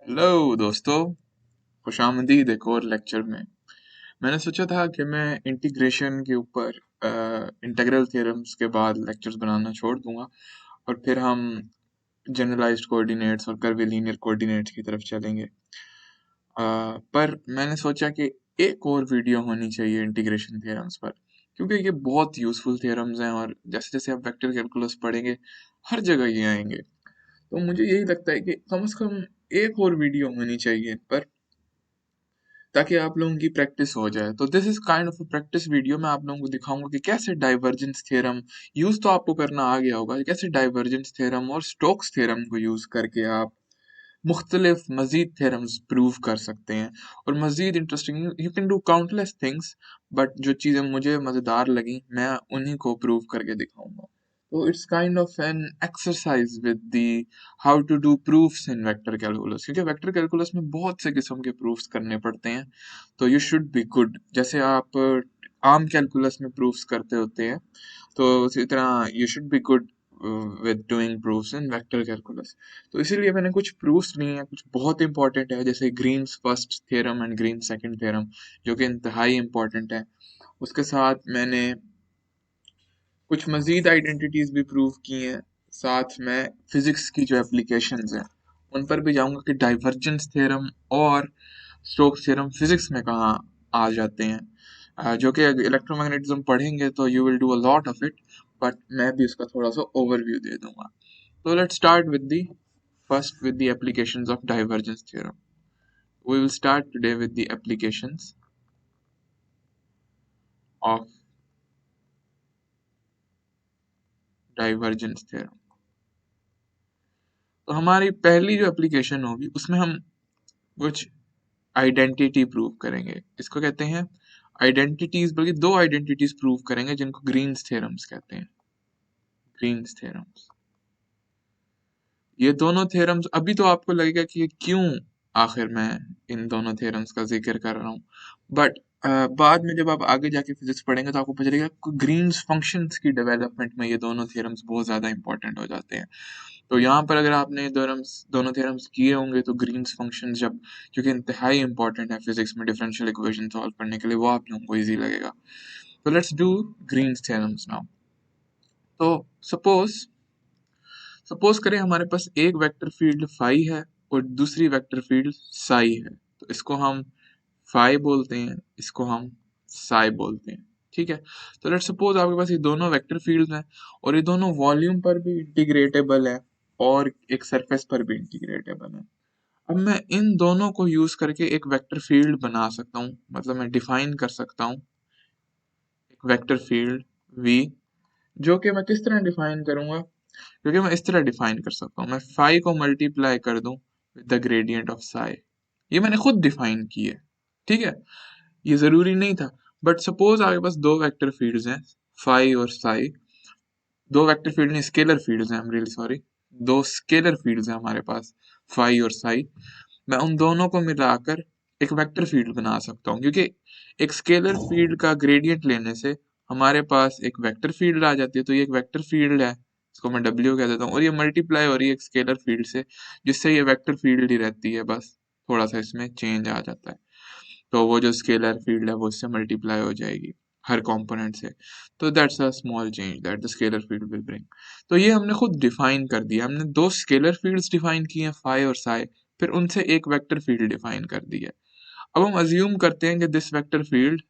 Hello दोस्तों, खुशामदीद एक और लेक्चर में। मैंने सोचा था कि मैं इंटीग्रेशन के ऊपर इंटीग्रल थ्योरम्स के बाद लेक्चर्स बनाना छोड़ दूंगा और फिर हम जनरलाइज्ड कोऑर्डिनेट्स और कर्वीलिनियर कोऑर्डिनेट्स की तरफ चलेंगे। पर मैंने सोचा कि एक और वीडियो होनी चाहिए इंटीग्रेशन थ्योरम्स पर, क्योंकि ये बहुत यूजफुल थ्योरम्स हैं और जैसे जैसे आप वेक्टर कैलकुलस पढ़ेंगे हर जगह ये आएंगे। तो मुझे यही लगता है कि कम से कम एक और वीडियो होनी चाहिए इन पर, ताकि आप लोगों की प्रैक्टिस हो जाए। तो this is kind of a practice video. मैं आप लोगों को दिखाऊंगा कि कैसे डाइवर्जेंस थ्योरम यूज तो आपको करना आ गया होगा, कैसे डाइवर्जेंस थ्योरम और स्टोक्स थ्योरम को यूज करके आप मुख्तलिफ मजीद थ्योरम्स प्रूव कर सकते हैं। और मजीद interesting, you can do countless things, but जो चीज़ें मुझे मज़ेदार लगी मैं उन्हीं को प्रूव करके दिखाऊंगा। तो it's kind of an exercise with the how to do proofs in vector calculus, क्योंकि वेक्टर कैलकुलस में बहुत से किस्म के प्रूफ्स करने पड़ते हैं। तो यू शुड बी गुड, जैसे आप आम कैलकुलस में प्रूफ्स करते होते हैं, तो उसी तरह you should be good with doing proofs in vector calculus. तो इसीलिए मैंने कुछ प्रूफ्स लिए हैं, कुछ बहुत इंपॉर्टेंट है, जैसे Green's first theorem and Green second theorem, जो कि इंतहाई इंपॉर्टेंट है। उसके साथ मैंने कुछ मजीद आइडेंटिटीज भी प्रूव की हैं। साथ में फिजिक्स की जो एप्लीकेशंस हैं उन पर भी जाऊंगा कि डाइवर्जेंस थ्योरम और स्टोक्स थ्योरम फिजिक्स में कहाँ आ जाते हैं। जो कि इलेक्ट्रोमैग्नेटिज्म पढ़ेंगे तो you will do a lot of it, but मैं भी उसका थोड़ा सा ओवरव्यू दे दूंगा। तो let's start with the first with the applications of divergence theorem. We will start today with the applications of divergence theorem. तो हमारी पहली जो एप्लीकेशन होगी उसमें हम कुछ आइडेंटिटी प्रूव करेंगे। इसको कहते हैं आइडेंटिटीज, बल्कि दो आइडेंटिटीज प्रूव करेंगे जिनको ग्रीन्स थ्योरम्स कहते हैं। ग्रीन्स थ्योरम्स, ये दोनों थ्योरम्स, अभी तो आपको लगेगा कि ये क्यों आखिर मैं इन दोनों थ्योरम्स का जिक्र कर रहा हूँ, बट बाद में जब आप आगे जाके फिजिक्स पढ़ेंगे तो आपको पता चलेगा ग्रीन्स फंक्शंस की डेवलपमेंट में ये दोनों थ्योरम्स बहुत ज़्यादा इंपॉर्टेंट हो जाते हैं। तो यहाँ पर अगर आपने दोनों थ्योरम्स किए होंगे तो ग्रीन्स फंक्शन जब, क्योंकि इंतहाई इंपॉर्टेंट है फिजिक्स में डिफरेंशियल इक्वेशन सॉल्व करने के लिए, वो आप लोगों को ईजी लगेगा। तो let's do Green's theorems now. तो सपोज सपोज करें हमारे पास एक वेक्टर फील्ड फाई है और दूसरी वेक्टर फील्ड साई है। तो इसको हम फाई बोलते हैं, इसको हम साई बोलते हैं। ठीक है, तो लेट्स सपोज आपके पास ये दोनों वेक्टर फील्ड्स हैं और ये दोनों वॉल्यूम पर भी इंटीग्रेटेबल है और एक सरफेस पर भी इंटीग्रेटेबल है। अब मैं इन दोनों को यूज करके एक वेक्टर फील्ड बना सकता हूँ, मतलब मैं डिफाइन कर सकता हूँ एक वेक्टर फील्ड v, जो कि मैं किस तरह डिफाइन करूंगा, क्योंकि मैं इस तरह डिफाइन कर सकता हूँ, मैं फाई को मल्टीप्लाई कर दूं with the gradient of Sai. ये मैंने खुद डिफाइन की है, ठीक है, ये जरूरी नहीं था। बट सपोज आपके पास दो वेक्टर फील्ड्स हैं, फाई और साई। दो वेक्टर फील्ड नहीं, स्केलर फील्ड्स हैं, आई एम रियली सॉरी, दो स्केलर फील्ड्स हैं हमारे पास, फाई और साई। मैं उन दोनों को मिलाकर एक वेक्टर फील्ड बना सकता हूँ, क्योंकि एक स्केलर फील्ड का ग्रेडियंट लेने से हमारे पास एक वेक्टर फील्ड आ जाती है। तो ये एक वेक्टर फील्ड है, इसको मैं W कह देता हूँ, और ये मल्टीप्लाई हो रही है एक स्केलर फील्ड से, जिससे ये वेक्टर फील्ड ही रहती है, बस थोड़ा सा इसमें चेंज आ जाता है। तो वो जो स्केलर फील्ड है वो इससे मल्टीप्लाई हो जाएगी हर कंपोनेंट से। तो that's a small change that the scalar field will bring. तो ये हमने खुद डिफाइन कर दिया, हमने दो स्केलर फील्ड्स डिफाइन किए हैं, फाई और साई, फिर उनसे एक वेक्टर फील्ड डिफाइन कर दी है। अब हम अज्यूम करते हैं कि this vector field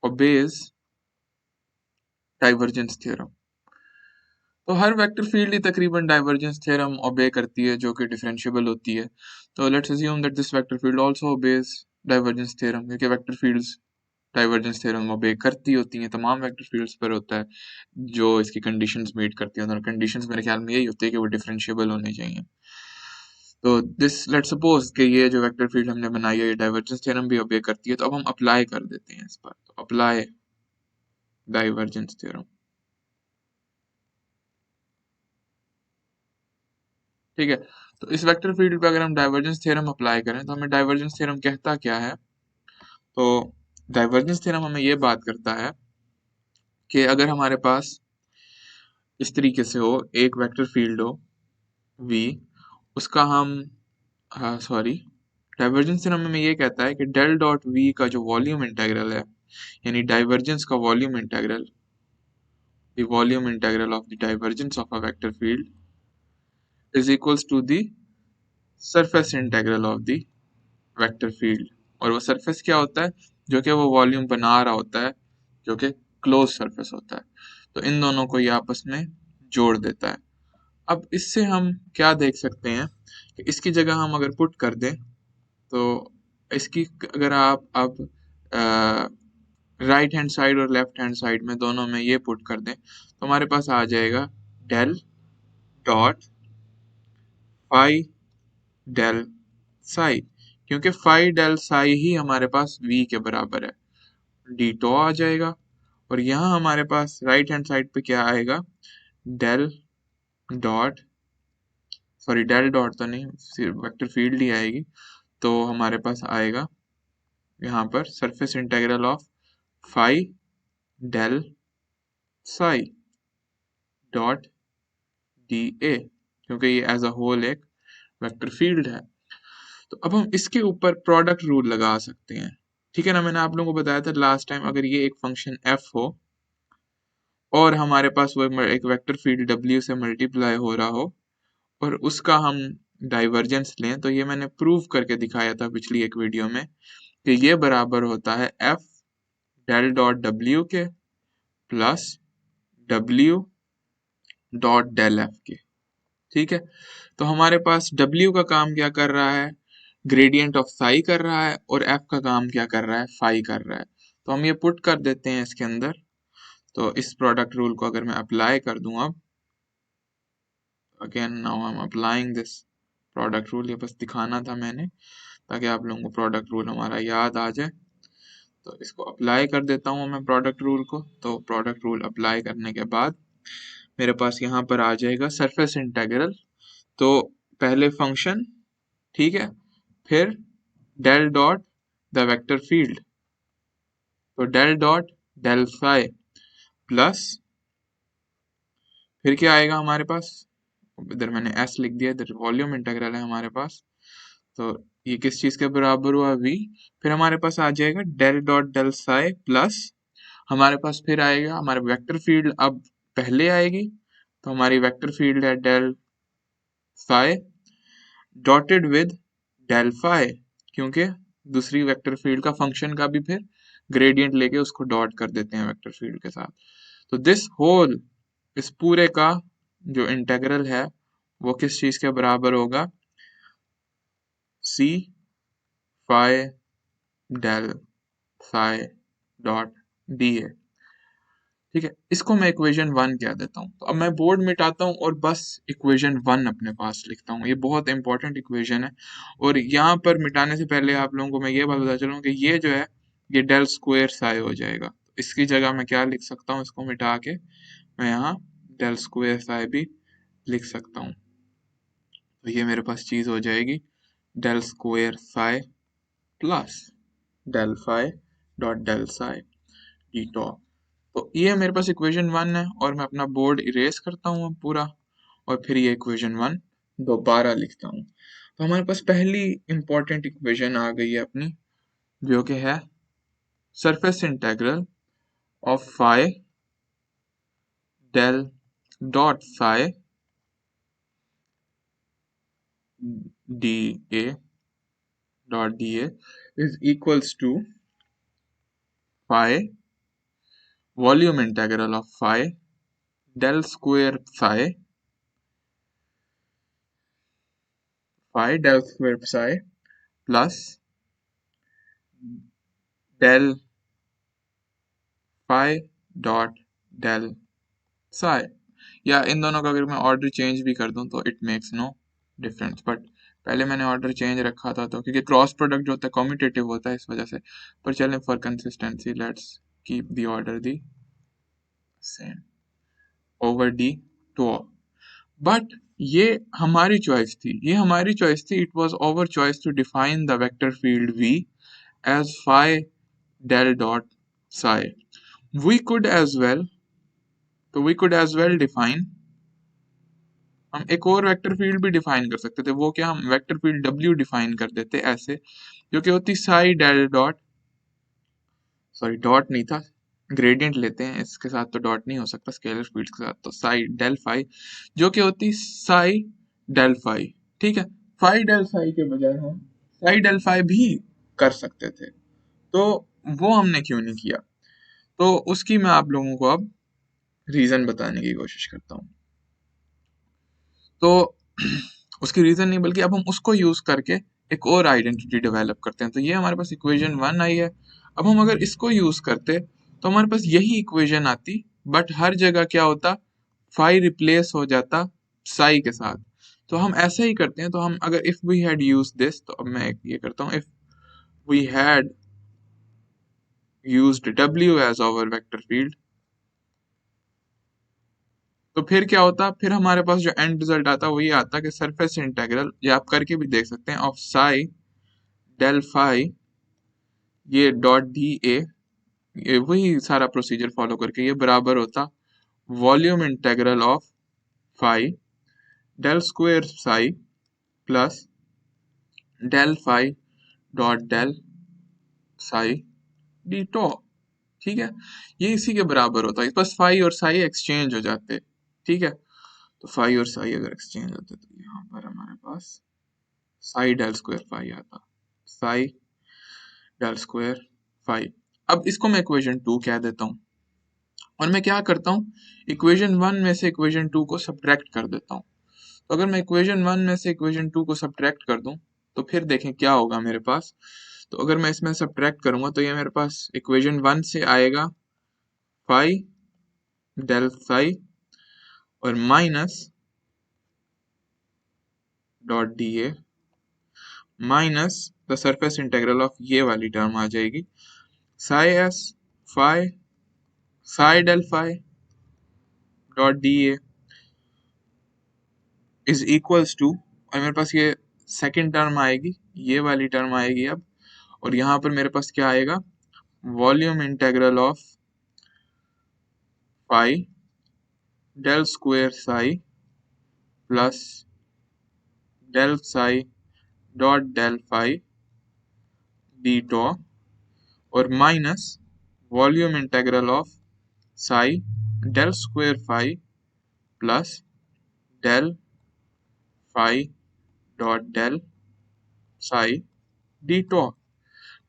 obeys divergence theorem. तो हर वेक्टर फील्ड ही तकरीबन डाइवर्जेंस थ्योरम ओबे करती है, जो कि डिफरेंशिएबल होती है। तो let's assume that this vector field also obeys divergence theorem, क्योंकि वेक्टर फील्ड्स डाइवर्जेंस थ्योरम ओबे करती होती हैं, तमाम वेक्टर फील्ड्स पर होता है जो इसकी कंडीशंस मीट करती हैं, और कंडीशंस मेरे ख्याल में यही होती है कि वो डिफरेंशिएबल होने चाहिए। तो दिस लेट्स सपोज कि ये जो वेक्टर फील्ड हमने बनाई है ये डाइवर्जेंस थ्योरम भी ओबे करती है, तो अब हम अप्लाई कर देते हैं इस पर। तो अप्लाई डाइवर्जेंस थ्योरम, ठीक है। तो इस वेक्टर फील्ड पे अगर हम डाइवर्जेंस थ्योरम अप्लाई करें तो हमें डाइवर्जेंस थ्योरम कहता क्या है। तो डाइवर्जेंस थ्योरम हमें ये बात करता है कि अगर हमारे पास इस तरीके से हो, एक वेक्टर फील्ड हो v, उसका हम सॉरी डाइवर्जेंस थ्योरम में ये कहता है कि डेल डॉट v का जो वॉल्यूम इंटीग्रल है, यानी डाइवर्जेंस का volume integral, the volume integral of the divergence of a vector field is equals to the surface integral of the vector field. और वो सरफेस क्या होता है, जो कि वो वॉल्यूम बना रहा होता है, जो कि क्लोज सरफेस होता है। तो इन दोनों को ये आपस में जोड़ देता है। अब इससे हम क्या देख सकते हैं कि इसकी जगह हम अगर पुट कर दें, तो इसकी अगर आप अब राइट हैंड साइड और लेफ्ट हैंड साइड में दोनों में ये पुट कर दें, तो हमारे पास आ जाएगा del dot phi del psi, क्योंकि फाई डेल साई ही हमारे पास v के बराबर है, डी टो आ जाएगा। और यहाँ हमारे पास राइट हैंड साइड पे क्या आएगा, डेल डॉट डेल डॉट तो नहीं, सिर्फ वेक्टर फील्ड ही आएगी। तो हमारे पास आएगा यहाँ पर surface integral of phi del psi dot d A, क्योंकि ये एज अ होल एक वेक्टर फील्ड है। तो अब हम इसके ऊपर प्रोडक्ट रूल लगा सकते हैं, ठीक है ना। मैंने आप लोगों को बताया था लास्ट टाइम, अगर ये एक फंक्शन f हो और हमारे पास वो एक वेक्टर फील्ड w से मल्टीप्लाई हो रहा हो और उसका हम डाइवर्जेंस लें, तो ये मैंने प्रूव करके दिखाया था पिछली एक वीडियो में कि ये बराबर होता है f डेल डॉट w के प्लस w डॉट डेल f के, ठीक है। तो हमारे पास w का काम क्या कर रहा है, ग्रेडियंट ऑफ साई कर रहा है, और f का काम क्या कर रहा है, फाई कर रहा है। तो हम ये पुट कर देते हैं इसके अंदर। तो इस प्रोडक्ट रूल को अगर मैं अप्लाई कर दूं, अब again now I am applying this product rule, ये बस दिखाना था मैंने ताकि आप लोगों को प्रोडक्ट रूल हमारा याद आ जाए। तो इसको अप्लाई कर देता हूँ मैं प्रोडक्ट रूल को। तो प्रोडक्ट रूल अप्लाई करने के बाद मेरे पास यहाँ पर आ जाएगा सरफेस इंटीग्रल। तो पहले फंक्शन, ठीक है, फिर del dot the vector field, तो del dot del phi plus फिर क्या आएगा हमारे पास, इधर मैंने s लिख दिया, इधर वॉल्यूम इंटीग्रल है हमारे पास। तो ये किस चीज के बराबर हुआ, v। फिर हमारे पास आ जाएगा del dot del psi plus हमारे पास फिर आएगा हमारे वेक्टर फील्ड, अब पहले आएगी। तो हमारी वेक्टर फील्ड है del phi dotted with del phi, क्योंकि दूसरी वेक्टर फील्ड का फंक्शन का भी फिर ग्रेडियंट लेके उसको डॉट कर देते हैं वेक्टर फील्ड के साथ। तो दिस होल, इस पूरे का जो इंटीग्रल है वो किस चीज के बराबर होगा, C phi del phi dot d a, ठीक है। इसको मैं इक्वेशन 1 कह देता हूँ। तो अब मैं बोर्ड मिटाता हूँ और बस इक्वेशन 1 अपने पास लिखता हूँ। ये बहुत इंपॉर्टेंट इक्वेशन है। और यहाँ पर मिटाने से पहले आप लोगों को मैं ये बात बता चलूँ कि ये जो है ये डेल स्क्वायर साई हो जाएगा। इसकी जगह मैं क्या लिख सकता हूँ, इसको मिटा के मैं यहाँ डेल स्क्वायर साई भी लिख सकता हूँ। तो ये मेरे पास चीज हो जाएगी del square psi plus del phi dot del psi d top. तो ये मेरे पास इक्वेशन 1 है और मैं अपना बोर्ड इरेज करता हूँ पूरा और फिर ये इक्वेशन 1 दोबारा लिखता हूँ। तो हमारे पास पहली इंपॉर्टेंट इक्वेशन आ गई है अपनी, जो कि है surface integral of phi del dot phi d A dot d A is equals to phi volume integral of phi del square phi del square psi plus del phi dot del psi. या इन दोनों का अगर मैं order change भी कर दूं तो it makes no difference, but पहले मैंने ऑर्डर चेंज रखा था तो क्योंकि क्रॉस प्रोडक्ट जो होता है कॉम्यूटेटिव होता है इस वजह से। पर चलें, for consistency let's keep the order the same over the two. But ये हमारी चॉइस थी, ये हमारी चॉइस थी, it was our choice to define the vector field v as phi del dot psi. We could as well तो we could as well define, हम एक और वेक्टर फील्ड भी डिफाइन कर सकते थे। वो क्या, हम वेक्टर फील्ड W डिफाइन कर देते ऐसे, जो कि होती psi del dot, sorry dot नहीं था, ग्रेडियंट लेते हैं, इसके साथ तो डॉट नहीं हो सकता स्केलर फील्ड के साथ, तो साई डेल फाई, जो कि होती साई डेल फाई। ठीक है, फाई डेल फाई के बजाय हम साई डेल फाई भी कर सकते थे, तो वो हमने क्यों नहीं किया, तो उसकी मैं आप लोगों को अब रीजन बताने की कोशिश करता हूँ। तो उसकी रीजन नहीं, बल्कि अब हम उसको यूज करके एक और आइडेंटिटी डेवलप करते हैं। तो ये हमारे पास इक्वेशन 1 आई है। अब हम अगर इसको यूज करते तो हमारे पास यही इक्वेशन आती, बट हर जगह क्या होता, फाई रिप्लेस हो जाता साई के साथ। तो हम ऐसे ही करते हैं। तो हम अगर if we had use this, तो अब मैं ये करता हूँ, if we had used W as our vector field, तो फिर क्या होता, फिर हमारे पास जो एंड रिजल्ट आता वो ये आता कि सरफेस इंटीग्रल, ये आप करके भी देख सकते हैं, ऑफ साई डेल फाई, ये डॉट डी ए, ये वही सारा प्रोसीजर फॉलो करके ये बराबर होता volume integral of phi del square psi plus del phi dot del psi d tau. ठीक है, ये इसी के बराबर होता है, बस फाई और साई एक्सचेंज हो जाते। ठीक है, तो फाई और साई अगर एक्सचेंज होते तो यहाँ पर हमारे पास साई डेल स्क्वायर फाई आता, साई डेल स्क्वायर फाई। अब इसको मैं इक्वेशन 2 कह देता हूँ, और मैं क्या करता हूँ, इक्वेशन 1 में से इक्वेशन 2 को सब्ट्रैक्ट कर देता हूँ। तो अगर मैं इक्वेशन 1 में से इक्वेशन 2 को सब्ट्रैक्ट कर दूं, तो फिर देखें क्या होगा मेरे पास। तो अगर मैं इसमें सब्ट्रैक्ट करूंगा तो ये मेरे पास इक्वेशन 1 से आएगा फाई डेल फाई और minus dot d A minus the surface integral of ये वाली टर्म आ जाएगी psi S phi psi del phi dot d A is equals to, और मेरे पास ये सेकेंड टर्म आएगी, ये वाली टर्म आएगी अब, और यहाँ पर मेरे पास क्या आएगा, volume integral of phi del square psi plus del psi dot del phi d tau और minus volume integral of psi del square phi plus del phi dot del psi d tau.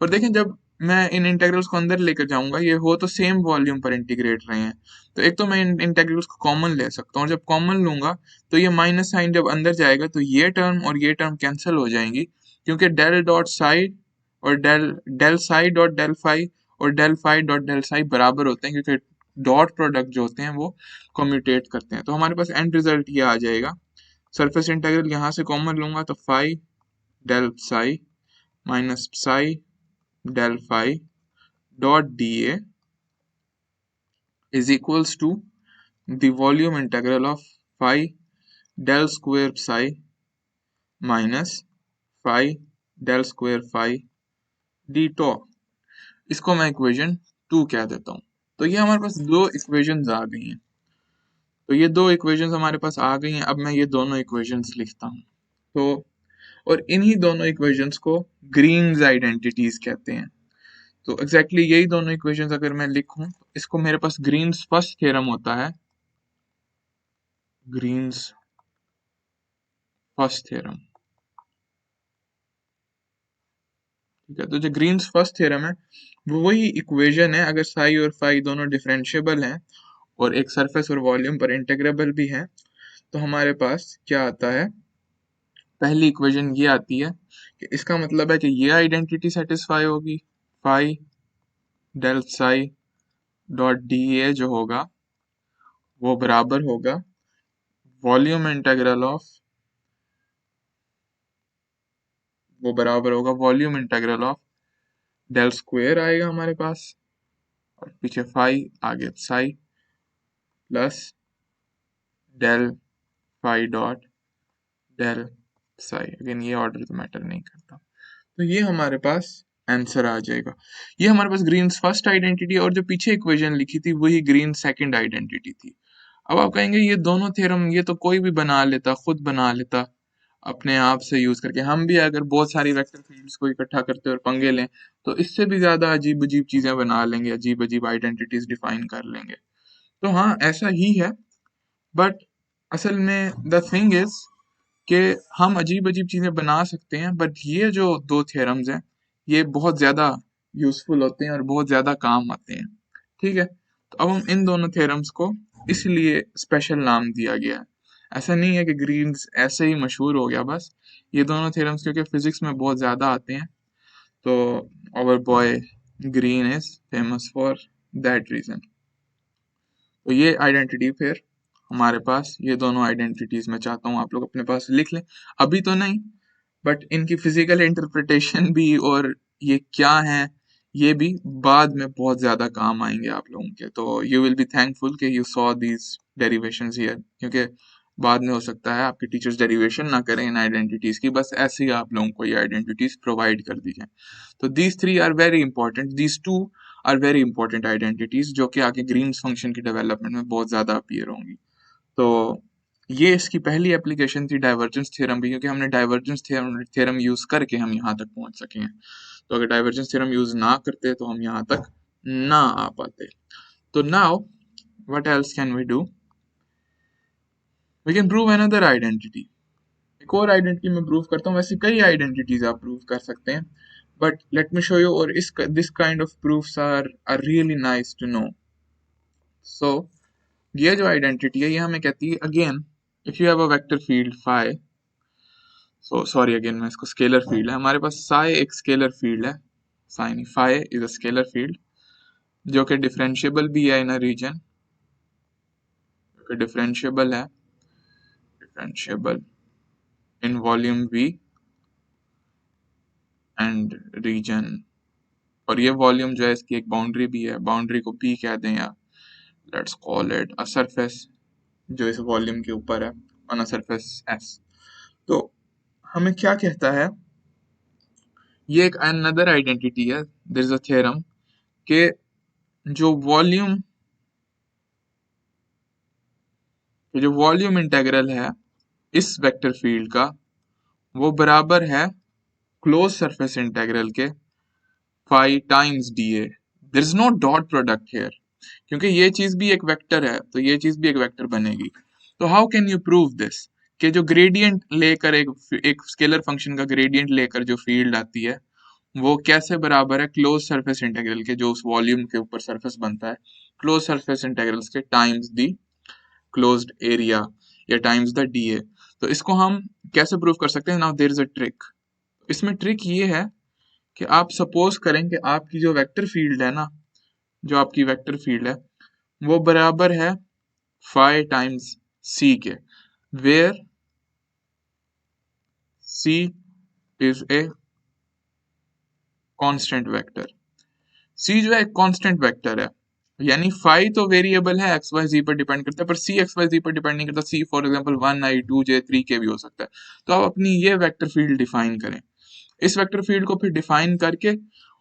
पर देखें, जब मैं इन integrals को अंदर लेकर जाऊंगा, ये हो तो सेम वॉल्यूम पर इंटीग्रेट रहे हैं, तो एक तो मैं इन इंटेग्रल्स को कॉमन ले सकता हूँ, और जब कॉमन लूंगा तो ये माइनस साइन जब अंदर जाएगा तो ये टर्म और ये टर्म कैंसिल हो जाएंगी, क्योंकि डेल डॉट साई और del del psi dot del phi और del phi dot del psi बराबर होते हैं, क्योंकि डॉट प्रोडक्ट जो होते हैं वो कम्यूटेट करते हैं। तो हमारे पास एंड रिजल्ट ये आ जाएगा, सरफेस इंटीग्रल यहाँ से कॉमन लूंगा तो phi del psi minus psi del phi dot dA is equals to the volume integral of phi del square psi minus phi del square phi d tau। इसको मैं equation 2 कह देता हूँ। तो ये हमारे पास दो इक्वेशंस आ गई हैं। तो ये दो इक्वेशंस हमारे पास आ गई हैं। अब मैं ये दोनों इक्वेशंस लिखता हूँ। तो और इन्हीं दोनों इक्वेशंस को ग्रीन्स आइडेंटिटीज कहते हैं। तो एग्जैक्टली यही दोनों इक्वेशंस अगर मैं लिखूं, तो इसको मेरे पास ग्रीन्स फर्स्ट थ्योरम होता है, ग्रीन्स फर्स्ट थ्योरम। ठीक है, तो जो ग्रीन्स फर्स्ट थ्योरम है वो वही इक्वेशन है, अगर साई और फाई दोनों डिफरेंशिएबल हैं और एक सरफेस और वॉल्यूम पर इंटीग्रेबल भी है, तो हमारे पास क्या आता है, पहली इक्वेशन ये आती है कि इसका मतलब है कि ये आइडेंटिटी सेटिस्फाई होगी, phi del psi dot d A जो होगा वो बराबर होगा वॉल्यूम इंटीग्रल ऑफ, वो बराबर होगा volume integral of del square आएगा हमारे पास, और पीछे फाई आगे psi plus del phi dot del psi. Again ये ऑर्डर तो मैटर नहीं करता। तो ये हमारे पास आंसर आ जाएगा। ये हमारे पास ग्रीन्स फर्स्ट आइडेंटिटी, और जो पीछे इक्वेशन लिखी थी वही ग्रीन सेकंड आइडेंटिटी थी। अब आप कहेंगे ये दोनों थ्योरम ये तो कोई भी बना लेता, खुद बना लेता अपने आप से यूज करके। हम भी अगर बहुत सारी वेक्टर फील्ड्स को इकट्ठा करते और पंगे लें तो इससे भी ज्यादा अजीब अजीब चीजें बना लेंगे, अजीब अजीब आइडेंटिटीज डिफाइन कर लेंगे। तो हाँ, ऐसा ही है, बट असल में द थिंग इज कि हम अजीब अजीब चीजें बना सकते हैं, बट ये जो दो थ्योरम्स हैं ये बहुत ज्यादा यूजफुल होते हैं और बहुत ज्यादा काम आते हैं। ठीक है, तो अब हम इन दोनों थ्योरम्स को इसलिए स्पेशल नाम दिया गया है। ऐसा नहीं है कि ग्रीन्स ऐसे ही मशहूर हो गया बस, ये दोनों थ्योरम्स क्योंकि फिजिक्स में बहुत ज्यादा आते हैं, तो our boy Green is famous for that reason. तो ये आइडेंटिटी फिर हमारे पास, ये दोनों आइडेंटिटीज मैं चाहता हूँ आप लोग अपने पास लिख लें, अभी तो नहीं, बट इनकी फिजिकल इंटरप्रिटेशन भी और ये क्या है ये भी बाद में बहुत ज्यादा काम आएंगे आप लोगों के। तो यू विल बी थैंकफुल कि you saw these derivations here, क्योंकि बाद में हो सकता है आपके टीचर्स डेरिवेशन ना करें इन आइडेंटिटीज की, बस ऐसे ही आप लोगों को ये आइडेंटिटीज प्रोवाइड कर दी जाए। तो these three are very important, these two are very important identities जो कि आगे ग्रीन्स फंक्शन की डेवलपमेंट में बहुत ज्यादा अपीयर होंगी। तो ये इसकी पहली एप्लीकेशन थी डाइवर्जेंस थ्योरम भी, क्योंकि हमने डाइवर्जेंस थ्योरम यूज करके हम यहाँ तक पहुंच सके हैं। तो अगर डाइवर्जेंस थ्योरम यूज ना करते तो हम यहाँ तक ना आ पाते। तो now what else can we do, we can prove another identity. एक और आइडेंटिटी मैं प्रूव करता हूँ, वैसे कई आइडेंटिटीज आप प्रूव कर सकते हैं, but let me show you. और इस this kind of proofs are really nice to know. So ये जो आइडेंटिटी है ये हमें कहती है, again if you have a vector field phi, so sorry again मैं इसको स्केलर फील्ड है, हमारे पास साई एक स्केलर फील्ड है, साई नहीं, phi is a scalar field जो कि डिफरेंशिएबल भी है इन अ रीजन, डिफरेंशिएबल है, differentiable in volume V and region. और ये वॉल्यूम जो है इसकी एक बाउंड्री भी है, बाउंड्री को पी कह दें या let's call it a surface जो इस वॉल्यूम के ऊपर है ऑन अ सरफेस एस। तो हमें क्या कहता है, ये एक अनदर आइडेंटिटी है, देयर इज अ थ्योरम कि जो वॉल्यूम इंटेग्रल है इस वेक्टर फील्ड का वो बराबर है क्लोज सरफेस इंटेग्रल के phi times d A. There is no dot product here, क्योंकि ये चीज भी एक वेक्टर है तो ये चीज भी एक वेक्टर बनेगी। तो how can you prove this, कि जो ग्रेडियंट लेकर एक स्केलर फंक्शन का ग्रेडियंट लेकर जो फील्ड आती है वो कैसे बराबर है क्लोज सरफेस इंटीग्रल के, जो उस वॉल्यूम के ऊपर सरफेस बनता है, क्लोज सरफेस इंटीग्रल्स के टाइम्स द क्लोज्ड एरिया या टाइम्स द डीए। तो इसको हम कैसे प्रूव कर सकते हैं, now there is a trick. इसमें ट्रिक ये है कि आप सपोज करें कि आपकी जो वेक्टर फील्ड है ना, जो आपकी वेक्टर फील्ड है वो बराबर है फाई टाइम्स सी के, where C is a constant vector. C जो है एक कांस्टेंट वेक्टर है, यानी फाई तो वेरिएबल है, एक्स वाई जी पर डिपेंड करता है, पर सी एक्स वाई जी पर डिपेंड नहीं करता। सी फॉर एग्जांपल 1 i 2 j 3 के भी हो सकता है। तो आप अपनी ये वेक्टर फील्ड डिफाइन करें, इस वेक्टर फील्ड को फिर डिफाइन करके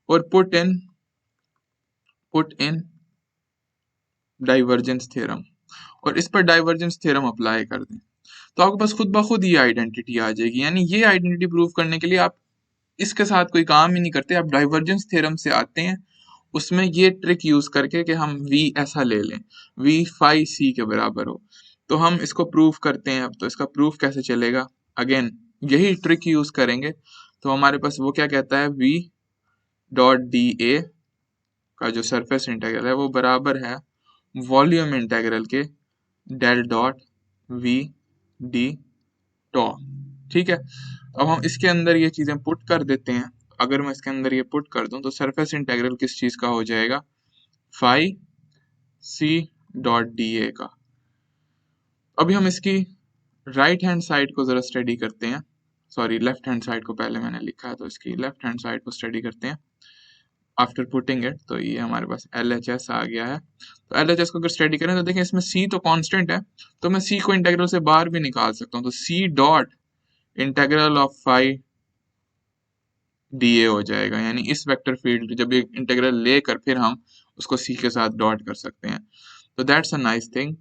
और पुट इन डाइवर्जेंस थ्योरम, और इस पर डाइवर्जेंस थ्योरम अप्लाई कर दें तो आपके पास खुद ब खुद ये आइडेंटिटी आ जाएगी। यानी ये आइडेंटिटी प्रूव करने के लिए आप इसके साथ कोई काम ही नहीं करते, आप डाइवर्जेंस थ्योरम से आते हैं, उसमें ये ट्रिक यूज करके कि हम v ऐसा ले लें, v फाई c के बराबर हो, तो हम इसको प्रूव करते हैं। अब तो इसका प्रूफ कैसे चलेगा, अगेन यही ट्रिक यूज करेंगे। तो हमारे पास वो क्या कहता है, v डॉट डी ए का जो सरफेस इंटीग्रल है वो बराबर है वॉल्यूम इंटीग्रल के del dot v D tau. ठीक है, अब हम इसके अंदर ये चीजें पुट कर देते हैं। अगर मैं इसके अंदर ये पुट कर दूं तो सरफेस इंटीग्रल किस चीज का हो जाएगा, phi C dot d A का। अभी हम इसकी राइट हैंड साइड को जरा स्टडी करते हैं, सॉरी लेफ्ट हैंड साइड को पहले मैंने लिखा है तो इसकी लेफ्ट हैंड साइड को स्टडी करते हैं आफ्टर पुटिंग इट। तो ये हमारे पास एल एच एस आ गया है। तो एल एच एस को अगर स्टडी करें तो देखें इसमें सी तो कांस्टेंट है, तो मैं सी को इंटीग्रल से बाहर भी निकाल सकता हूँ। तो C dot integral of phi d A हो जाएगा, यानी इस वेक्टर फील्ड जब एक इंटीग्रल लेकर फिर हम उसको सी के साथ डॉट कर सकते हैं। तो दैट्स अ नाइस थिंग।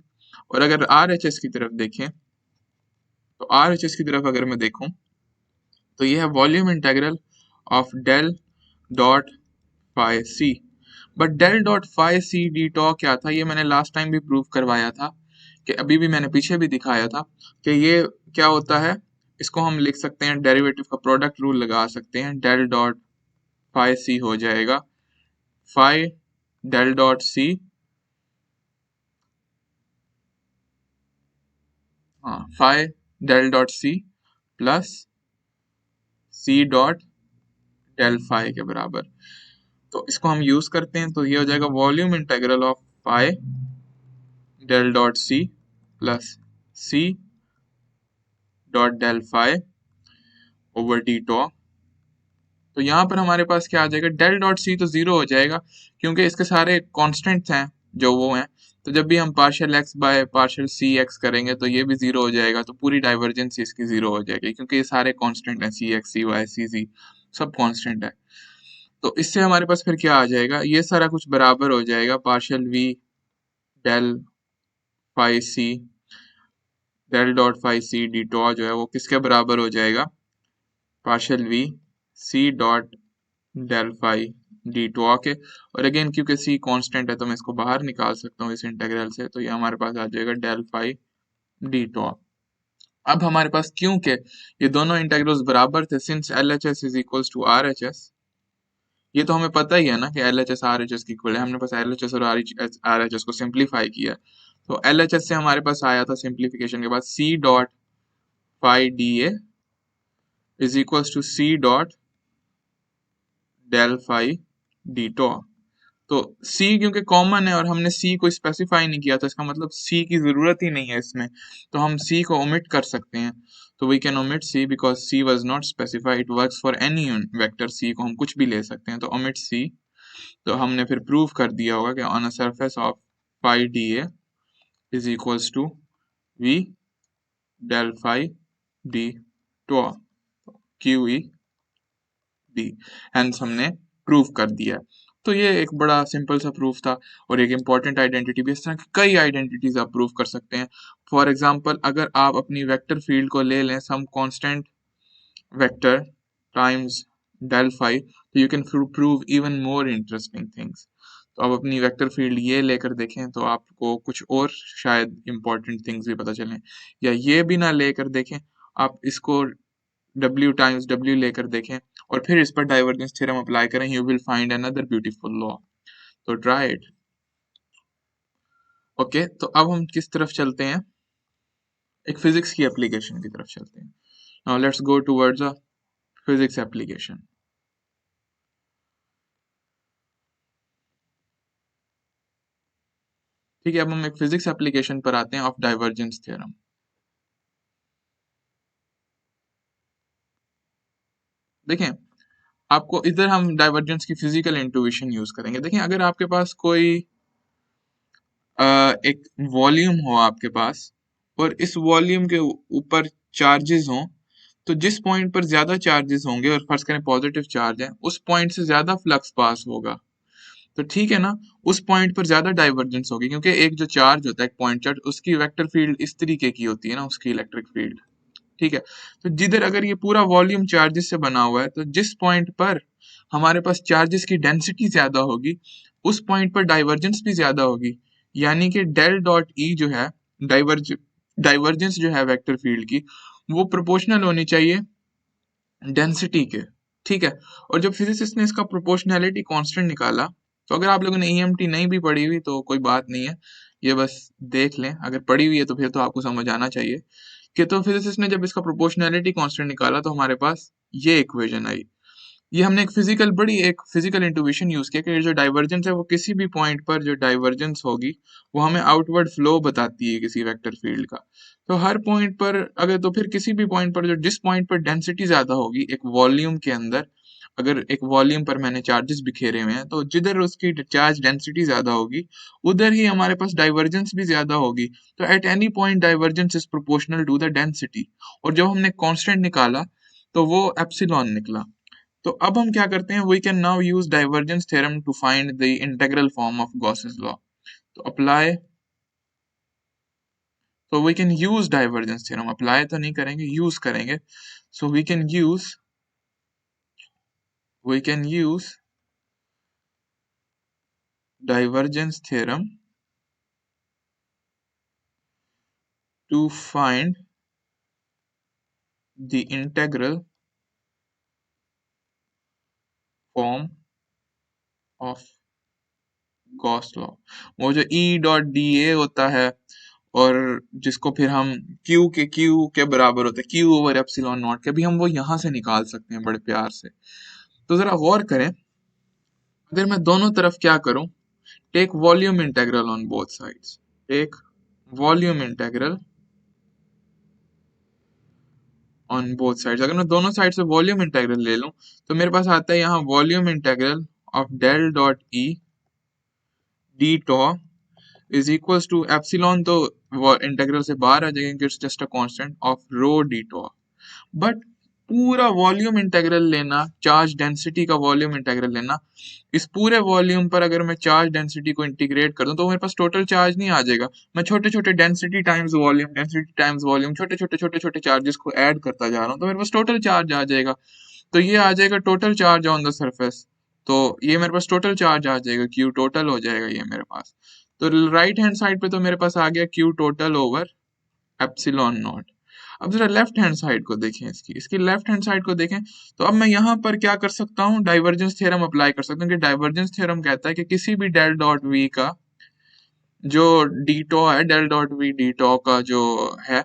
और अगर आर एच एस की तरफ देखें, तो आर एच एस की तरफ अगर मैं देखूं तो ये है volume integral of del dot phi C. But del dot phi C d tau क्या था, ये मैंने लास्ट टाइम भी प्रूव करवाया था, कि अभी भी मैंने पीछे भी दिखाया था कि ये क्या होता है। इसको हम लिख सकते हैं, डेरिवेटिव का प्रोडक्ट रूल लगा सकते हैं, डेल डॉट फाई सी हो जाएगा फाई डेल डॉट सी, हाँ phi del dot C plus C dot del phi के बराबर। तो इसको हम यूज करते हैं, तो ये हो जाएगा volume integral of phi del dot C plus C dot del phi over d tau. तो यहाँ पर हमारे पास क्या आ जाएगा, डेल डॉट सी तो जीरो हो जाएगा क्योंकि इसके सारे कॉन्स्टेंट्स हैं जो वो हैं। तो जब भी हम partial x by partial C x करेंगे तो ये भी जीरो हो जाएगा, तो पूरी डाइवर्जेंस इसकी जीरो हो जाएगी क्योंकि ये सारे कांस्टेंट हैं, सी एक्स सी वाई सी जी सब कांस्टेंट है। तो इससे हमारे पास फिर क्या आ जाएगा, ये सारा कुछ बराबर हो जाएगा partial V del phi C del dot phi C d tau जो है वो किसके बराबर हो जाएगा, partial V C dot del phi d tau के। और अगेन क्योंकि सी कांस्टेंट है तो मैं इसको बाहर निकाल सकता हूँ इस इंटीग्रल से, तो ये हमारे पास आ जाएगा डेल फाई डी टॉ। अब हमारे पास क्योंकि ये दोनों इंटीग्रल्स बराबर थे, since L H S is equal to R H S, ये तो हमें पता ही है ना कि L H S R H S की इक्वल है, हमने पास एल एच एस और आर एच एस को सिंप्लीफाई किया। तो एल एच एस से हमारे पास आया था सिंप्लीफिकेशन के बाद C dot phi d A is equal to C dot del phi d tau. तो C क्योंकि कॉमन है और हमने C को स्पेसिफाई नहीं किया, तो इसका मतलब C की जरूरत ही नहीं है इसमें, तो हम C को ओमिट कर सकते हैं। तो we can omit C because C was not specified, it works for any vector C को हम कुछ भी ले सकते हैं, तो ओमिट C। तो हमने फिर प्रूव कर दिया होगा कि on a surface of phi d A is equals to V del phi d tau Q E D, hence हमने प्रूव कर दिया। तो ये एक बड़ा सिंपल सा प्रूफ था और एक इम्पॉर्टेंट आइडेंटिटी भी। इस तरह की कई आइडेंटिटीज आप प्रूव कर सकते हैं। फॉर एग्जांपल अगर आप अपनी वेक्टर फील्ड को ले लें some constant vector times del phi, तो you can prove even more interesting things. तो आप अपनी वेक्टर फील्ड ये लेकर देखें तो आपको कुछ और शायद इम्पोर्टेंट थिंग्स भी पता चलें, या ये भी ना लेकर देखें, आप इसको W टाइम्स W लेकर देखें और फिर इस पर डाइवर्जेंस थ्योरम अप्लाई करें, you will find another beautiful law. तो ट्राई इट। ओके, तो अब हम किस तरफ चलते हैं, एक फिजिक्स की एप्लीकेशन की तरफ चलते हैं। Now let's go towards a physics application. ठीक है, अब हम एक फिजिक्स एप्लीकेशन पर आते हैं ऑफ डाइवर्जेंस थ्योरम। देखें, आपको इधर हम डाइवर्जेंस की फिजिकल इंट्यूशन यूज करेंगे। देखें, अगर आपके पास कोई एक वॉल्यूम हो आपके पास और इस वॉल्यूम के ऊपर चार्जेस हों, तो जिस पॉइंट पर ज्यादा चार्जेस होंगे और फर्ज करें पॉजिटिव चार्ज है, उस पॉइंट से ज्यादा फ्लक्स पास होगा। तो ठीक है ना, उस पॉइंट पर ज्यादा डाइवर्जेंस होगी क्योंकि एक जो चार्ज होता है, एक पॉइंट चार्ज, उसकी वेक्टर फील्ड इस तरीके की होती है ना, उसकी इलेक्ट्रिक फील्ड। ठीक है, तो जिधर अगर ये पूरा वॉल्यूम चार्जेस से बना हुआ है, तो जिस पॉइंट पर हमारे पास चार्जेस की डेंसिटी ज्यादा होगी उस पॉइंट पर डाइवर्जेंस भी ज्यादा होगी। यानी कि डेल डॉट ई जो है, डाइवर्जेंस जो है वेक्टर फील्ड की, वो प्रोपोर्शनल होनी चाहिए डेंसिटी के। ठीक है, और जब फिजिसिस्ट ने इसका प्रोपोर्शनैलिटी कांस्टेंट निकाला, तो अगर आप लोगों ने ईएमटी नहीं भी पढ़ी हुई तो कोई बात नहीं है, ये बस देख लें, अगर पढ़ी हुई है तो फिर तो आपको समझ आना चाहिए कि तो फिजिसिस्ट ने जब इसका प्रोपोर्शनैलिटी कांस्टेंट निकाला तो हमारे पास ये इक्वेशन आई। ये हमने एक फिजिकल इंट्यूशन यूज किया कि जो डाइवर्जेंस है वो किसी भी पॉइंट पर जो डाइवर्जेंस होगी वो हमें आउटवर्ड फ्लो बताती है किसी वेक्टर फील्ड का। तो हर पॉइंट पर अगर, तो फिर किसी भी पॉइंट पर जो जिस पॉइंट पर डेंसिटी ज्यादा होगी एक वॉल्यूम के अंदर, अगर एक वॉल्यूम पर मैंने चार्जेस बिखेरे हुए हैं, तो जिधर उसकी चार्ज डेंसिटी ज्यादा होगी उधर ही हमारे पास डाइवर्जेंस भी ज्यादा होगी। तो at any point divergence is proportional to the density. और जब हमने कांस्टेंट निकाला तो वो एप्सिलॉन निकला। तो अब हम क्या करते हैं, we can now use divergence theorem to find the integral form of Gauss's law. तो apply So we can use divergence theorem, apply तो नहीं करेंगे, use करेंगे. So we can use divergence theorem to find the integral form of Gauss law. वो जो E dot d ए होता है और जिसको फिर हम Q के बराबर होता है, Q ओवर एप्सिलॉन नॉट के, भी हम वो यहाँ से निकाल सकते हैं बड़े प्यार से. तो जरा गौर करें, अगर मैं दोनों तरफ क्या करूं, take volume integral on both sides, take volume integral on both sides. अगर मैं दोनों साइड से वॉल्यूम इंटेग्रल ले लूं तो मेरे पास आता है यहाँ volume integral of del dot E d tau is equals to epsilon, तो इंटेग्रल से बाहर आ जाएगा, it's just a constant of rho d tau. But पूरा वॉल्यूम इंटेग्रल लेना, चार्ज डेंसिटी का वॉल्यूम इंटेग्रल लेना, इस पूरे वॉल्यूम पर अगर मैं चार्ज डेंसिटी को इंटीग्रेट कर दूं तो मेरे पास टोटल चार्ज नहीं आ जाएगा. मैं छोटे छोटे डेंसिटी टाइम्स वॉल्यूम छोटे छोटे चार्जेस को ऐड करता जा रहा हूं, तो मेरे पास टोटल चार्ज आ जाएगा. तो ये आ जाएगा total charge on the surface. तो ये मेरे पास टोटल चार्ज आ जाएगा, क्यू टोटल हो जाएगा ये मेरे पास. तो राइट हैंड साइड पे तो मेरे पास आ गया Q total over epsilon not. अब जरा लेफ्ट हैंड साइड को देखें, इसकी लेफ्ट हैंड साइड को देखें, तो अब मैं यहाँ पर क्या कर सकता हूँ, डाइवर्जेंस थ्योरम अप्लाई कर सकता हूँ. कि डाइवर्जेंस थ्योरम कहता है कि किसी भी डेल डॉट वी का जो डी टॉ है, डेल डॉट वी डी टॉ का जो है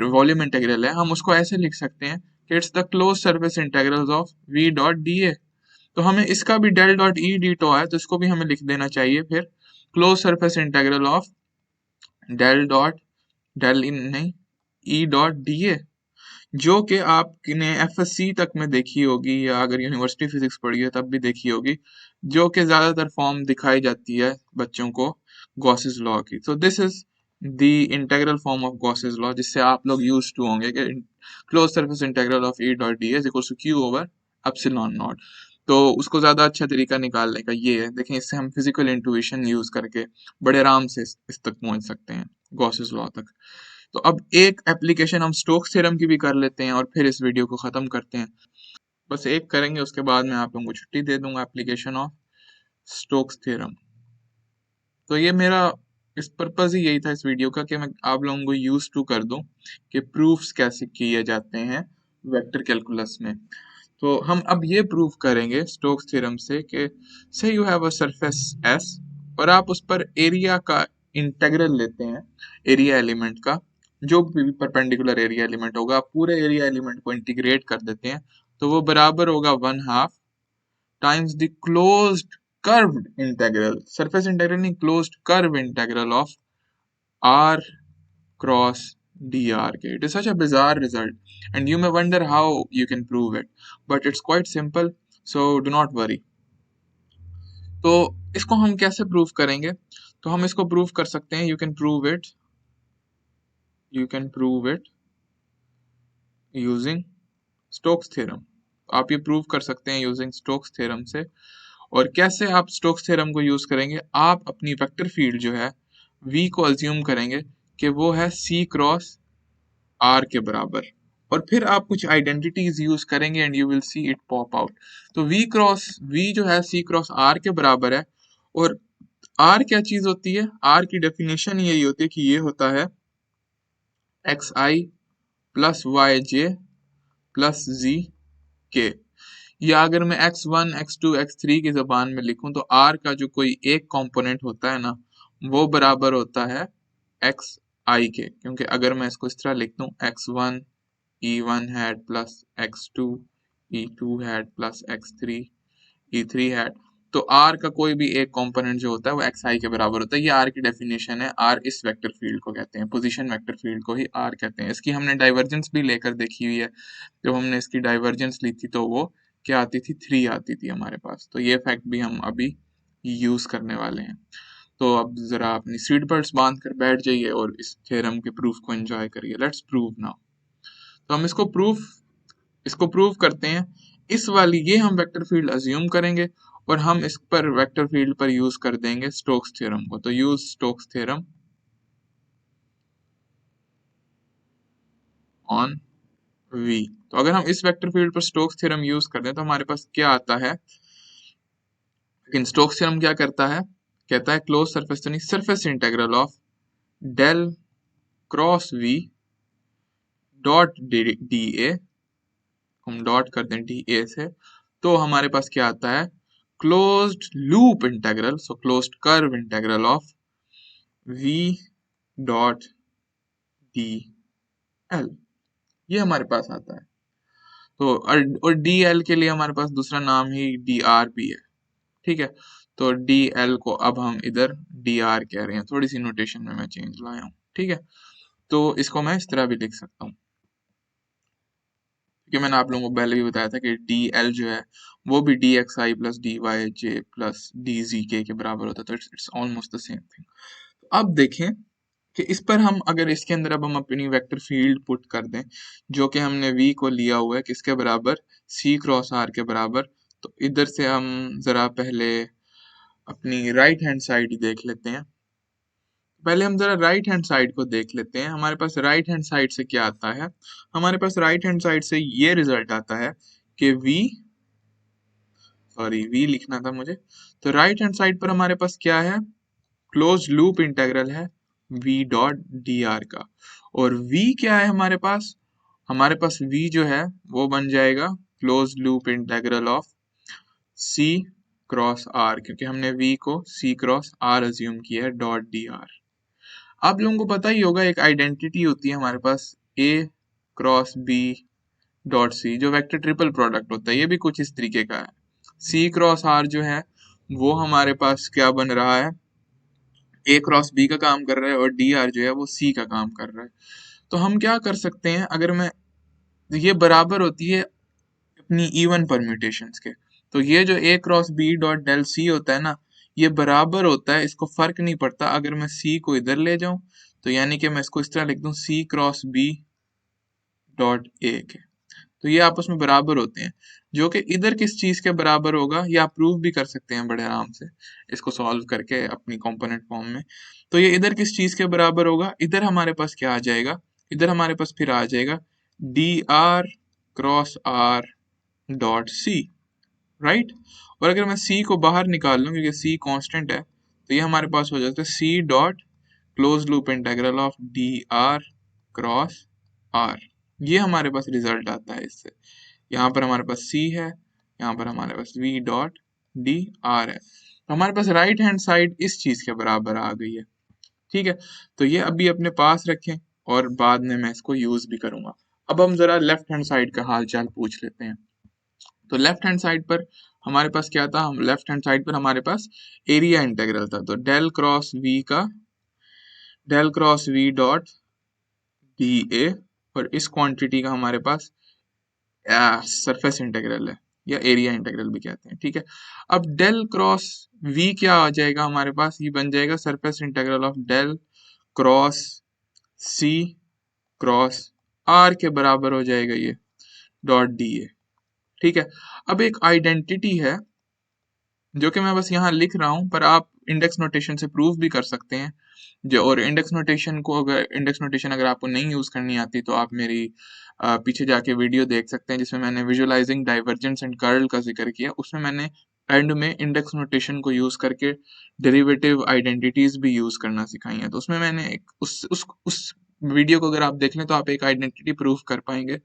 वॉल्यूम इंटेग्रल है, हम उसको ऐसे लिख सकते हैं कि it's the close surface integral of V dot d a. तो हमें इसका भी del dot E d tau है, तो इसको भी हमें लिख देना चाहिए फिर close surface integral of del dot del इन नहीं ई डॉट डी ए, जो कि आपने एफएससी तक में देखी होगी या अगर यूनिवर्सिटी फिजिक्स पढ़ी है तब भी देखी होगी, जो कि ज्यादातर फॉर्म दिखाई जाती है बच्चों को गॉसेस लॉ की. तो this is the integral form of Gauss's law, जिससे आप लोग यूज टू होंगे कि close surface integral of E dot d is equals to Q over epsilon naught. तो उसको ज्यादा अच्छा तरीका निकालने का ये है, देखें इससे हम फिजिकल इंट्यूशन यूज करके बड़े आराम से इस तक पहुंच सकते हैं, गॉसेस लॉ तक. तो अब एक एप्लीकेशन हम स्टोक्स थ्योरम की भी कर लेते हैं और फिर इस वीडियो को खत्म करते हैं. बस एक करेंगे, उसके बाद मैं आप लोगों को छुट्टी दे दूंगा. Application of Stokes theorem. तो ये मेरा इस पर्पज ही यही था इस वीडियो का कि मैं आप लोगों को यूज टू कर दूं कि प्रूफ्स कैसे किए जाते हैं वेक्टर कैलकुलस में. तो हम अब ये प्रूव करेंगे स्टोक्स थ्योरम से कि से you have a surface S और आप उस पर एरिया का इंटेग्रल लेते हैं, एरिया एलिमेंट का, जो भी परपेंडिकुलर एरिया एलिमेंट होगा, आप पूरे एरिया एलिमेंट को इंटीग्रेट कर देते हैं, तो वो बराबर होगा 1/2 times the closed curved integral, surface integral नहीं, closed curve integral of r cross dr. It is such a bizarre result and you may wonder how you can prove it, but it's quite simple, so do not worry. तो इसको हम कैसे prove करेंगे, तो हम इसको prove कर सकते हैं, you can prove it using Stokes theorem. आप ये प्रूव कर सकते हैं यूजिंग स्टोक्स थ्योरम से. और कैसे आप स्टोक्स थ्योरम को यूज करेंगे, आप अपनी वेक्टर फील्ड जो है v को अज्यूम करेंगे कि वो है c क्रॉस r के बराबर, और फिर आप कुछ आइडेंटिटीज यूज करेंगे and you will see it pop out. तो v जो है c क्रॉस r के बराबर है, और r क्या चीज होती है, r की डेफिनेशन यही होती है कि ये होता है xi plus yj plus zk. या अगर मैं x1 x2 x3 की जबान में लिखूं तो r का जो कोई एक कंपोनेंट होता है ना, वो बराबर होता है xi के, क्योंकि अगर मैं इसको इस तरह लिख दूं x1 e1 hat plus x2 e2 hat plus x3 e3 hat, तो r का कोई भी एक कंपोनेंट जो होता है वो xi के बराबर होता है. ये r की डेफिनेशन है. r इस वेक्टर फील्ड को कहते हैं, पोजीशन वेक्टर फील्ड को ही r कहते हैं. इसकी हमने डाइवर्जेंस भी लेकर देखी हुई है. जब हमने इसकी डाइवर्जेंस ली थी तो वो क्या आती थी, 3 आती थी हमारे पास. तो ये फैक्ट भी हम अभी यूज करने वाले हैं. तो अब जरा अपनी सीट बेल्ट्स बांध कर बैठ जाइए और इस थ्योरम के प्रूफ को एंजॉय करिए. Let's prove now. तो हम इसको प्रूव करते हैं. इस वाली ये हम वेक्टर फील्ड अज्यूम करेंगे और हम इस पर वेक्टर फील्ड पर यूज कर देंगे स्टोक्स थ्योरम को. तो use Stokes theorem on v। तो अगर हम इस वेक्टर फील्ड पर स्टोक्स थ्योरम यूज कर दें तो हमारे पास क्या आता है, लेकिन स्टोक्स थ्योरम क्या करता है, कहता है क्लोज सरफेस तो नहीं, surface integral of del cross v dot d A, हम डॉट कर दें डी ए से, तो हमारे पास क्या आता है, closed loop integral, so closed curve integral of v dot D L, ये हमारे पास आता है। तो और डी एल के लिए हमारे पास दूसरा नाम ही डी आर भी है, ठीक है। तो डी एल को अब हम इधर डी आर कह रहे हैं, थोड़ी सी नोटेशन में मैं चेंज लाया हूँ, ठीक है। तो इसको मैं इस तरह भी लिख सकता हूँ, क्योंकि मैंने आप लोगों को पहले भी बताया था कि डी एल जो है वो भी डी एक्स आई प्लस डी वाई जे प्लस डी जी के बराबर होता है, तो it's almost the same thing. अब देखें कि इस पर हम अगर इसके अंदर अब हम अपनी वेक्टर फील्ड पुट कर दें, जो कि हमने v को लिया हुआ है किसके बराबर, c क्रॉस r के बराबर, तो इधर से हम जरा पहले अपनी राइट हैंड साइड देख लेते हैं। पहले हम जरा राइट हैंड साइड को देख लेते हैं, हमारे पास राइट हैंड साइड से क्या आता है, हमारे पास राइट हैंड साइड से ये रिजल्ट आता है कि v लिखना था मुझे, तो राइट हैंड साइड पर हमारे पास क्या है, क्लोज लूप इंटीग्रल है v डॉट डी आर का, और v क्या है हमारे पास v जो है वो बन जाएगा close loop integral of c cross r, क्योंकि हमने v को c क्रॉस r अज्यूम किया है डॉट डी आर। आप लोगों को पता ही होगा एक आइडेंटिटी होती है हमारे पास a cross b dot c, जो वेक्टर ट्रिपल प्रोडक्ट होता है, ये भी कुछ इस तरीके का है। c क्रॉस r जो है वो हमारे पास क्या बन रहा है, ए क्रॉस बी का काम कर रहा है, और डी आर जो है वो सी का काम कर रहा है। तो हम क्या कर सकते हैं, अगर मैं ये बराबर होती है अपनी इवन परम्यूटेशंस के, तो ये जो A cross B dot del C होता है ना, ये बराबर होता है, इसको फर्क नहीं पड़ता अगर मैं सी को इधर ले जाऊं, तो यानी कि मैं इसको इस तरह लिख दूं सी क्रॉस बी डॉट ए के, तो ये आपस में बराबर होते हैं। जो कि इधर किस चीज के बराबर होगा ये आप प्रूव भी कर सकते हैं बड़े आराम से इसको सॉल्व करके अपनी कंपोनेंट फॉर्म में। तो ये इधर किस चीज के बराबर होगा, इधर हमारे पास क्या आ जाएगा, इधर हमारे पास फिर आ जाएगा d R cross R dot C, right. और अगर मैं सी को बाहर निकाल लूं क्योंकि सी कांस्टेंट है, तो ये हमारे पास हो जाता है C dot close loop integral of d R cross R, ये हमारे पास रिजल्ट आता है इससे। यहाँ पर हमारे पास c है, यहाँ पर हमारे पास v डॉट डी आर है, तो हमारे पास राइट हैंड साइड इस चीज के बराबर आ गई है, ठीक है। तो ये अभी अपने पास रखें और बाद में मैं इसको यूज भी करूंगा। अब हम जरा लेफ्ट हैंड साइड का हाल चाल पूछ लेते हैं। तो लेफ्ट हैंड साइड पर हमारे पास क्या था, हम लेफ्ट हैंड साइड पर हमारे पास एरिया इंटीग्रल था, तो del cross v dot d A, और इस क्वांटिटी का हमारे पास सरफेस इंटीग्रल है या एरिया इंटीग्रल भी कहते हैं, ठीक है। अब डेल क्रॉस v क्या आ जाएगा हमारे पास, ये बन जाएगा surface integral of del cross c cross r के बराबर हो जाएगा ये डॉट डी ए, ठीक है। अब एक आइडेंटिटी है जो कि मैं बस यहाँ लिख रहा हूँ, पर आप इंडेक्स नोटेशन से प्रूव भी कर सकते हैं जो, और इंडेक्स नोटेशन अगर आपको नहीं यूज करनी आती तो आप मेरी पीछे जाके वीडियो देख सकते हैं जिसमें मैंने विजुअलाइजिंग डाइवर्जेंस एंड कर्ल का जिक्र किया, उसमें मैंने एंड में इंडेक्स नोटेशन को यूज करके डेरिवेटिव आइडेंटिटीज भी यूज करना सिखाई है। तो उसमें मैंने एक उस वीडियो को अगर आप देख लें तो आप एक आइडेंटिटी प्रूव कर पाएंगे,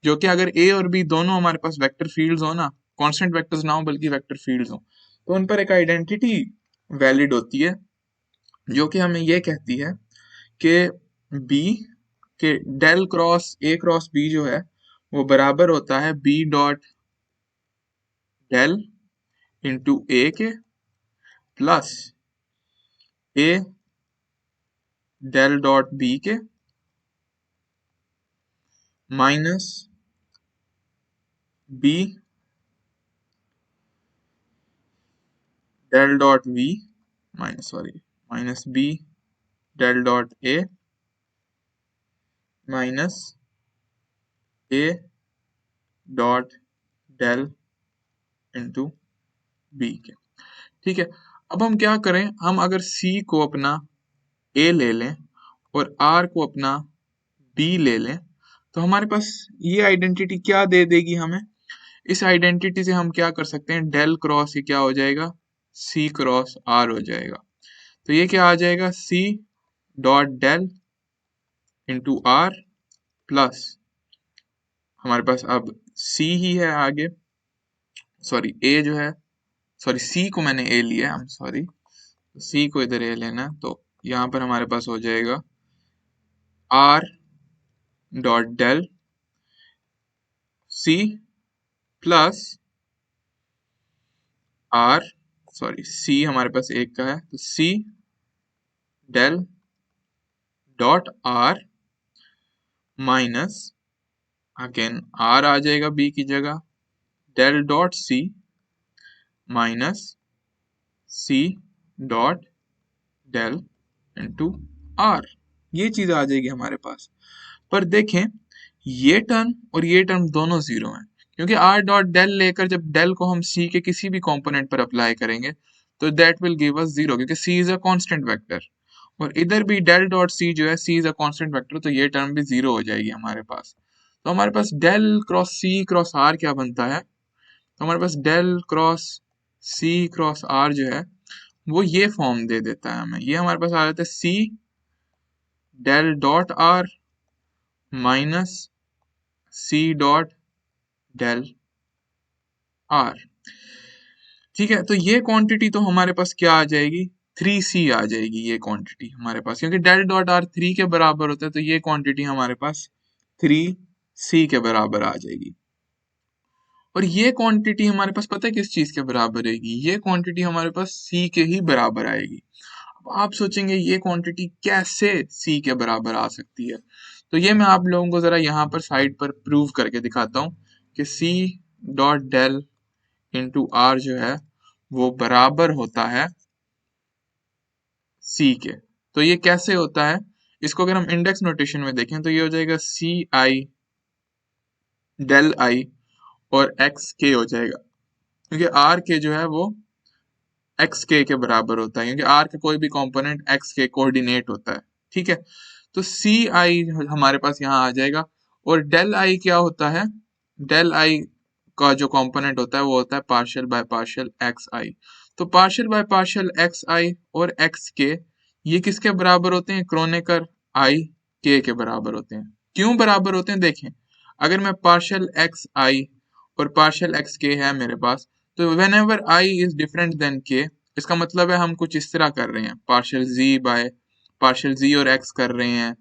जो कि अगर ए और बी दोनों हमारे पास वेक्टर फील्ड्स हो ना, कॉन्स्टेंट वेक्टर्स ना हो बल्कि वेक्टर फील्ड्स हो, तो उन पर एक आइडेंटिटी वैलिड होती है जो कि हमें ये कहती है कि b के del cross a cross b जो है वो बराबर होता है b dot del into a के plus a del dot b के minus b del dot v minus b del dot a minus a dot del into b के, ठीक है। अब हम क्या करें, हम अगर c को अपना a ले लें और r को अपना b ले लें, तो हमारे पास ये आइडेंटिटी क्या दे देगी हमें, इस आइडेंटिटी से हम क्या कर सकते हैं, डेल क्रॉस ये क्या हो जाएगा, सी क्रॉस आर हो जाएगा। तो ये क्या आ जाएगा, C dot del into R plus हमारे पास अब सी ही है आगे, सॉरी ए जो है, सॉरी सी को मैंने ए लिया, आई एम सॉरी, सी को इधर ए लेना है, तो यहाँ पर हमारे पास हो जाएगा R dot del C plus R, sorry C हमारे पास एक का है, तो C del dot R minus again R आ जाएगा बी की जगह, del dot C minus C dot del into R, ये चीज आ जाएगी हमारे पास। पर देखें ये टर्म और ये टर्म दोनों जीरो हैं, क्योंकि आर डॉट डेल लेकर जब डेल को हम सी के किसी भी कंपोनेंट पर अप्लाई करेंगे तो that will give us zero, क्योंकि सी इज अ कांस्टेंट वेक्टर, और इधर भी डेल डॉट सी जो है, सी इज अ कांस्टेंट वेक्टर, तो ये टर्म भी जीरो हो जाएगी हमारे पास। तो हमारे पास del cross C cross R क्या बनता है, तो हमारे पास del cross C cross R जो है वो ये फॉर्म दे देता है हमें, ये हमारे पास आ जाता है C del dot R minus C dot del R. ठीक है, तो ये क्वांटिटी तो हमारे पास क्या आ जाएगी, 3c आ जाएगी ये क्वांटिटी हमारे पास, क्योंकि डेल डॉट आर 3 के बराबर होता है, तो ये क्वांटिटी हमारे पास 3c के बराबर आ जाएगी। और ये क्वांटिटी हमारे पास पता है किस चीज के बराबर रहेगी, ये क्वांटिटी हमारे पास c के ही बराबर आएगी। अब आप सोचेंगे ये क्वांटिटी कैसे c के बराबर आ सकती है, तो ये मैं आप लोगों को जरा यहाँ पर साइड पर प्रूव करके दिखाता हूँ कि c dot del into R जो है वो बराबर होता है c के। तो ये कैसे होता है, इसको अगर हम इंडेक्स नोटेशन में देखें तो ये हो जाएगा सी आई डेल आई और एक्स के हो जाएगा, क्योंकि आर के जो है वो एक्स के बराबर होता है, क्योंकि आर का कोई भी कंपोनेंट एक्स के कोऑर्डिनेट होता है। ठीक है, तो सी आई हमारे पास यहाँ आ जाएगा, और डेल आई क्या होता है, डेल आई का जो कंपोनेंट होता है वो होता है पार्शियल बाय पार्शियल एक्स आई। तो पार्शियल बाय पार्शियल एक्स आई और एक्स के ये किसके बराबर होते हैं, क्रोनेकर आई के बराबर होते हैं। क्यों बराबर होते हैं, देखें अगर मैं पार्शियल एक्स आई और पार्शियल एक्स के है मेरे पास, तो whenever I is different than K, इसका मतलब है हम कुछ इस तरह कर रहे हैं, पार्शियल जी और एक्स कर रहे हैं,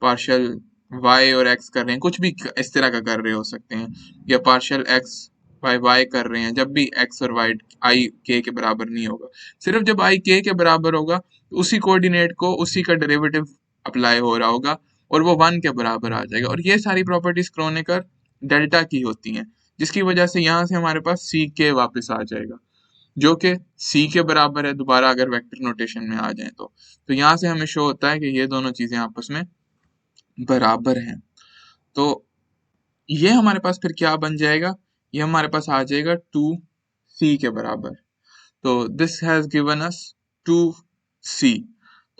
पार्शियल वाई और एक्स कर रहे हैं, कुछ भी इस तरह का कर रहे हो सकते हैं, या पार्शियल एक्स बाय वाई कर रहे हैं, जब भी एक्स और वाई आई के बराबर नहीं होगा, सिर्फ जब आई के बराबर होगा तो उसी कोऑर्डिनेट को उसी का डेरिवेटिव अप्लाई हो रहा होगा और वो 1 के बराबर आ जाएगा। और ये सारी प्रॉपर्टीज क्रोनेकर डेल्टा की होती हैं, जिसकी वजह से यहाँ से हमारे पास सी के वापस आ जाएगा, जो कि सी के बराबर है दोबारा अगर वेक्टर नोटेशन में आ जाए तो यहाँ से हमें शो होता है कि ये दोनों चीजें आपस में बराबर हैं। तो ये हमारे पास फिर क्या बन जाएगा, ये हमारे पास आ जाएगा 2c के बराबर। तो this has given us 2c।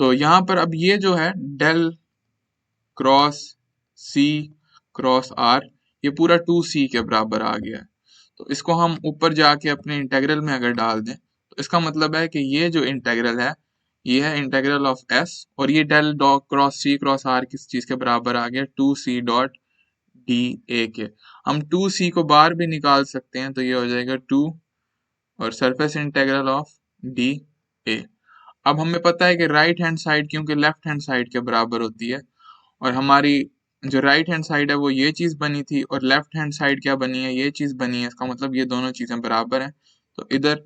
तो यहाँ पर अब ये जो है del cross C cross R ये पूरा 2c के बराबर आ गया है। तो इसको हम ऊपर जाके अपने इंटेग्रल में अगर डाल दें तो इसका मतलब है कि ये जो इंटेग्रल है ये है इंटेग्रल ऑफ एस, और ये del dot cross C cross R किस चीज के बराबर आ गया, 2c डॉट डी ए के। हम 2c को बाहर भी निकाल सकते हैं, तो ये हो जाएगा 2 और सरफेस इंटेग्रल ऑफ डी ए। अब हमें पता है कि राइट हैंड साइड क्योंकि लेफ्ट हैंड साइड के बराबर होती है, और हमारी जो राइट हैंड साइड है वो ये चीज बनी थी और लेफ्ट हैंड साइड क्या बनी है, ये चीज बनी है, इसका मतलब ये दोनों चीजें बराबर हैं। तो इधर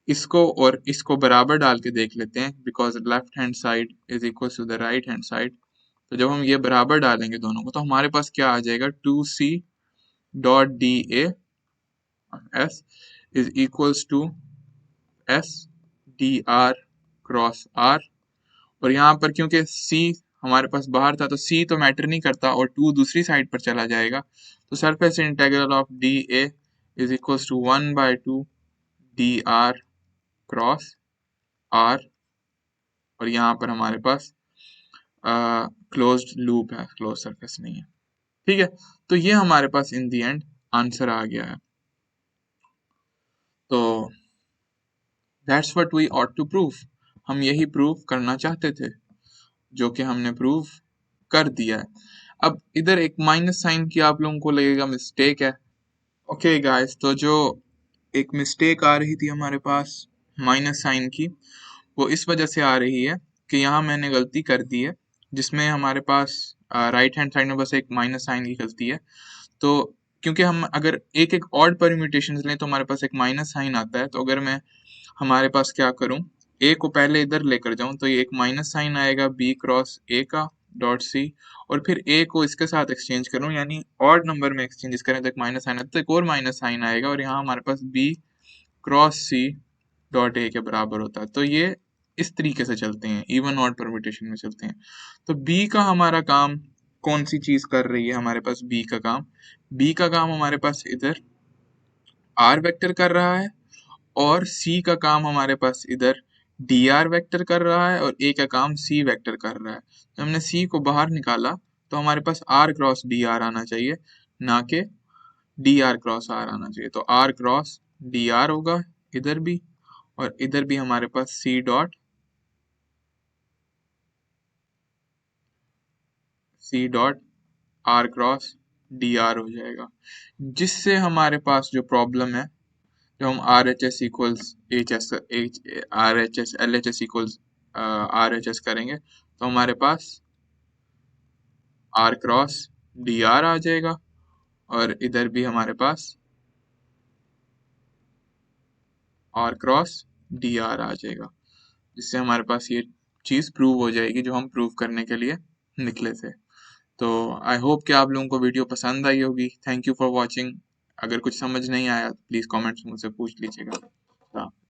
इसको और इसको बराबर डाल के देख लेते हैं, because left hand side is equal to the right hand side. तो जब हम ये बराबर डालेंगे दोनों को तो हमारे पास क्या आ जाएगा, 2c dot d A S is equals to S d R cross R, और यहाँ पर क्योंकि c हमारे पास बाहर था तो c तो मैटर नहीं करता और 2 दूसरी साइड पर चला जाएगा, तो surface integral of d A is equals to 1/2 d R cross R, और यहाँ पर हमारे पास क्लोज्ड लूप है, क्लोज सरफेस नहीं है। ठीक है, तो ये हमारे पास इन दी एंड आंसर आ गया है। तो that's what we ought to prove, हम यही प्रूव करना चाहते थे, जो कि हमने प्रूव कर दिया है। अब इधर एक माइनस साइन की आप लोगों को लगेगा मिस्टेक है। ओके गाइस, तो जो एक मिस्टेक आ रही थी हमारे पास माइनस साइन की, वो इस वजह से आ रही है कि यहाँ मैंने गलती कर दी है, जिसमें हमारे पास राइट हैंड साइड में बस एक माइनस साइन की गलती है। तो क्योंकि हम अगर एक एक ऑड परम्यूटेशन लें तो हमारे पास एक माइनस साइन आता है, तो अगर मैं हमारे पास क्या करूं, ए को पहले इधर लेकर जाऊं तो ये एक माइनस साइन आएगा बी क्रॉस ए का डॉट सी, और फिर ए को इसके साथ एक्सचेंज करूं, यानी ऑड नंबर में एक्सचेंज करें तो एक माइनस साइन आता है, तो एक और माइनस साइन आएगा और यहाँ हमारे पास B cross C dot A के बराबर होता है। तो ये इस तरीके से चलते हैं, इवन ऑड परम्यूटेशन में चलते हैं। तो बी का हमारा काम कौन सी चीज कर रही है, हमारे पास बी का काम, बी का काम हमारे पास इधर आर वेक्टर कर रहा है, और सी का काम हमारे पास इधर डी आर वेक्टर कर रहा है, और ए का काम सी वेक्टर कर रहा है। तो हमने सी को बाहर निकाला तो हमारे पास आर क्रॉस डी आर आना चाहिए, ना कि डी आर क्रॉस आर आना चाहिए। तो आर क्रॉस डी आर होगा इधर भी, और इधर भी हमारे पास C dot R cross D R हो जाएगा, जिससे हमारे पास जो प्रॉब्लम है, जो हम are H S equals are H S L H S equals are H S करेंगे, तो हमारे पास आर क्रॉस डी आर आ जाएगा, और इधर भी हमारे पास आर क्रॉस डी आर आ जाएगा, जिससे हमारे पास ये चीज़ प्रूव हो जाएगी जो हम प्रूव करने के लिए निकले थे। तो आई होप कि आप लोगों को वीडियो पसंद आई होगी। Thank you for watching. अगर कुछ समझ नहीं आया प्लीज़ कमेंट्स मुझसे पूछ लीजिएगा।